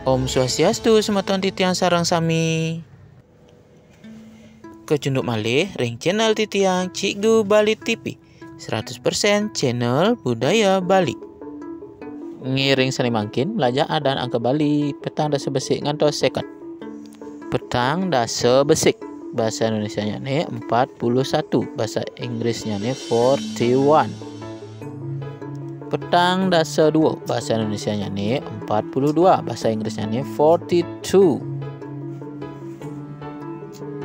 Om Swastiastu, semeton titiang sarang sami. Kecunduk malih ring channel titiang Cikgu Bali TV 100% channel budaya Bali. Ngiring seni mangkin belajar adan angka Bali. Petang dasa besik ngantos seket. Petang dasa besik. Bahasa Indonesianya ni 41. Bahasa Inggrisnya ni 41. Petang dasa 2. Bahasa Indonesianya ni 42. Bahasa Inggrisnya ni 42.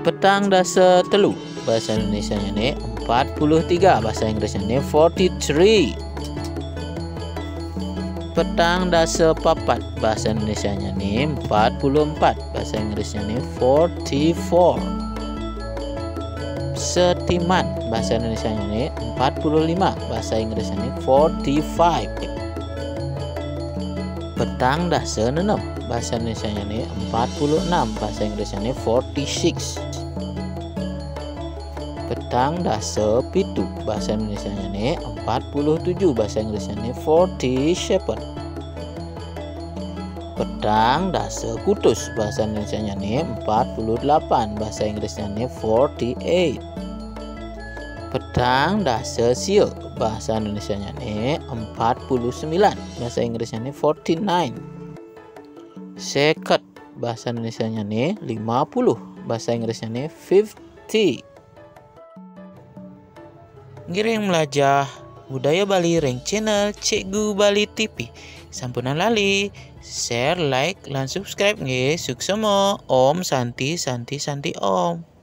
Petang dasa 3. Bahasa Indonesianya ni 43. Bahasa Inggrisnya ni 43. Petang dasa 4. Bahasa Indonesianya ni 44. Bahasa Inggrisnya ni 44. Setiman. Bahasa Indonesianya ni 45. Bahasa Inggrisnya ni 45. Petang dasa 6. Bahasa Indonesianya ni 46. Bahasa Inggrisnya ni 46. Petang dasa 7. Bahasa Indonesianya ni 47. Bahasa Inggrisnya ni 47. Petang dasa kutus. Bahasa Indonesianya ni 48. Bahasa Inggrisnya ni 48. Petang dasa sieu. Bahasa Indonesianya ni 49. Bahasa Inggrisnya ni 49. Seket. Bahasa Indonesianya ni 50. Bahasa Inggrisnya ni 50. Ngiring belajar budaya Bali ring channel Cikgu Bali TV. Sampunan lali share, like, dan subscribe nggih. Suksema. Om Santi Santi Santi Om.